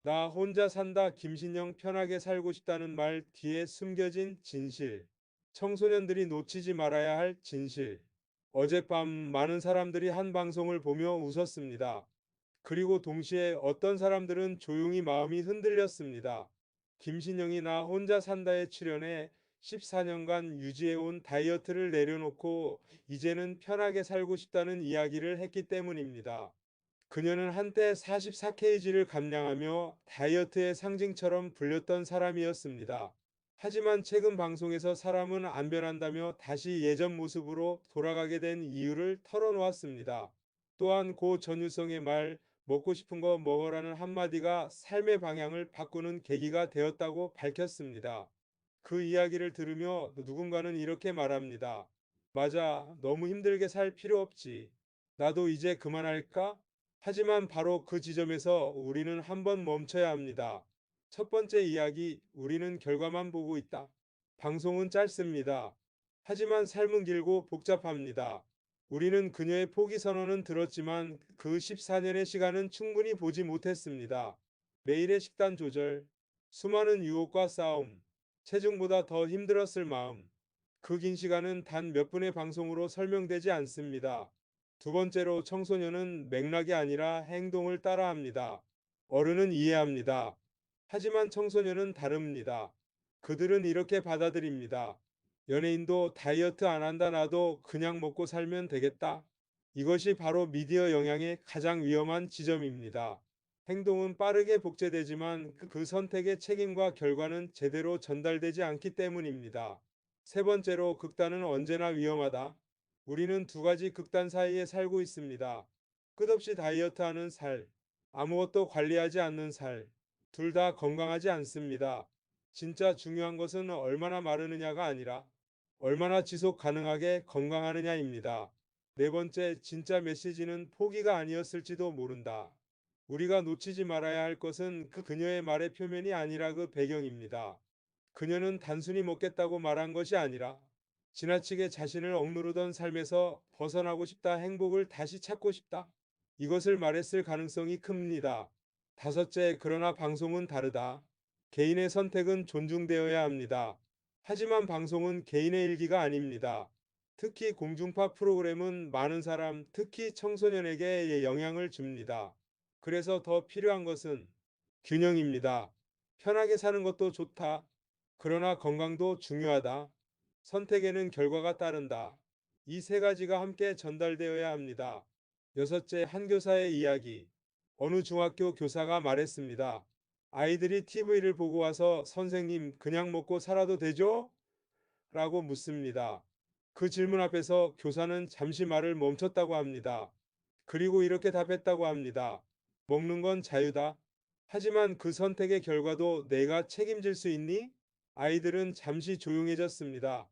나 혼자 산다 김신영 편하게 살고 싶다는 말 뒤에 숨겨진 진실. 청소년들이 놓치지 말아야 할 진실. 어젯밤 많은 사람들이 한 방송을 보며 웃었습니다. 그리고 동시에 어떤 사람들은 조용히 마음이 흔들렸습니다. 김신영이 나 혼자 산다에 출연해 14년간 유지해온 다이어트를 내려놓고 이제는 편하게 살고 싶다는 이야기를 했기 때문입니다. 그녀는 한때 44kg를 감량하며 다이어트의 상징처럼 불렸던 사람이었습니다. 하지만 최근 방송에서 사람은 안 변한다며 다시 예전 모습으로 돌아가게 된 이유를 털어놓았습니다. 또한 고 전유성의 말, 먹고 싶은 거 먹어라는 한마디가 삶의 방향을 바꾸는 계기가 되었다고 밝혔습니다. 그 이야기를 들으며 누군가는 이렇게 말합니다. 맞아, 너무 힘들게 살 필요 없지. 나도 이제 그만할까? 하지만 바로 그 지점에서 우리는 한번 멈춰야 합니다. 첫 번째 이야기, 우리는 결과만 보고 있다. 방송은 짧습니다. 하지만 삶은 길고 복잡합니다. 우리는 그녀의 포기 선언은 들었지만 그 14년의 시간은 충분히 보지 못했습니다. 매일의 식단 조절, 수많은 유혹과 싸움, 체중보다 더 힘들었을 마음. 그 긴 시간은 단 몇 분의 방송으로 설명되지 않습니다. 두 번째로 청소년은 맥락이 아니라 행동을 따라합니다. 어른은 이해합니다. 하지만 청소년은 다릅니다. 그들은 이렇게 받아들입니다. 연예인도 다이어트 안 한다 나도 그냥 먹고 살면 되겠다. 이것이 바로 미디어 영향의 가장 위험한 지점입니다. 행동은 빠르게 복제되지만 그 선택의 책임과 결과는 제대로 전달되지 않기 때문입니다. 세 번째로 극단은 언제나 위험하다. 우리는 두 가지 극단 사이에 살고 있습니다. 끝없이 다이어트하는 살, 아무것도 관리하지 않는 살. 둘 다 건강하지 않습니다. 진짜 중요한 것은 얼마나 마르느냐가 아니라 얼마나 지속 가능하게 건강하느냐입니다. 네 번째, 진짜 메시지는 포기가 아니었을지도 모른다. 우리가 놓치지 말아야 할 것은 그녀의 말의 표면이 아니라 그 배경입니다. 그녀는 단순히 먹겠다고 말한 것이 아니라 지나치게 자신을 억누르던 삶에서 벗어나고 싶다, 행복을 다시 찾고 싶다. 이것을 말했을 가능성이 큽니다. 다섯째, 그러나 방송은 다르다. 개인의 선택은 존중되어야 합니다. 하지만 방송은 개인의 일기가 아닙니다. 특히 공중파 프로그램은 많은 사람, 특히 청소년에게 영향을 줍니다. 그래서 더 필요한 것은 균형입니다. 편하게 사는 것도 좋다. 그러나 건강도 중요하다. 선택에는 결과가 따른다. 이 세 가지가 함께 전달되어야 합니다. 여섯째, 한 교사의 이야기. 어느 중학교 교사가 말했습니다. 아이들이 TV를 보고 와서 선생님 그냥 먹고 살아도 되죠? 라고 묻습니다. 그 질문 앞에서 교사는 잠시 말을 멈췄다고 합니다. 그리고 이렇게 답했다고 합니다. 먹는 건 자유다. 하지만 그 선택의 결과도 내가 책임질 수 있니? 아이들은 잠시 조용해졌습니다.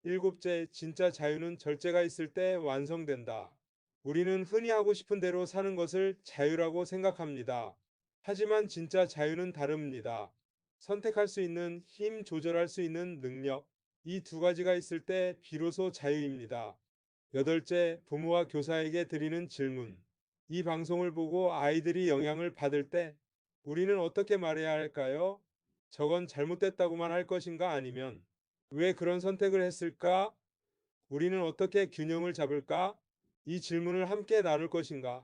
일곱째, 진짜 자유는 절제가 있을 때 완성된다. 우리는 흔히 하고 싶은 대로 사는 것을 자유라고 생각합니다. 하지만 진짜 자유는 다릅니다. 선택할 수 있는 힘, 조절할 수 있는 능력. 이 두 가지가 있을 때 비로소 자유입니다. 여덟째, 부모와 교사에게 드리는 질문. 이 방송을 보고 아이들이 영향을 받을 때 우리는 어떻게 말해야 할까요? 저건 잘못됐다고만 할 것인가 아니면 왜 그런 선택을 했을까? 우리는 어떻게 균형을 잡을까? 이 질문을 함께 나눌 것인가?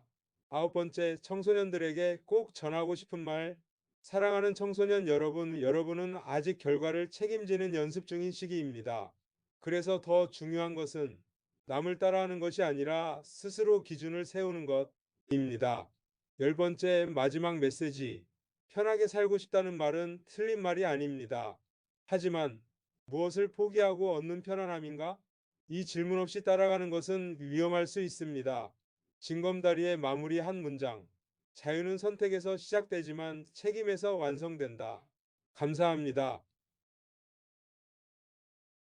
아홉 번째, 청소년들에게 꼭 전하고 싶은 말. 사랑하는 청소년 여러분, 여러분은 아직 결과를 책임지는 연습 중인 시기입니다. 그래서 더 중요한 것은 남을 따라하는 것이 아니라 스스로 기준을 세우는 것입니다. 열 번째, 마지막 메시지. 편하게 살고 싶다는 말은 틀린 말이 아닙니다. 하지만 무엇을 포기하고 얻는 편안함인가? 이 질문 없이 따라가는 것은 위험할 수 있습니다. 징검다리의 마무리 한 문장. 자유는 선택에서 시작되지만 책임에서 완성된다. 감사합니다.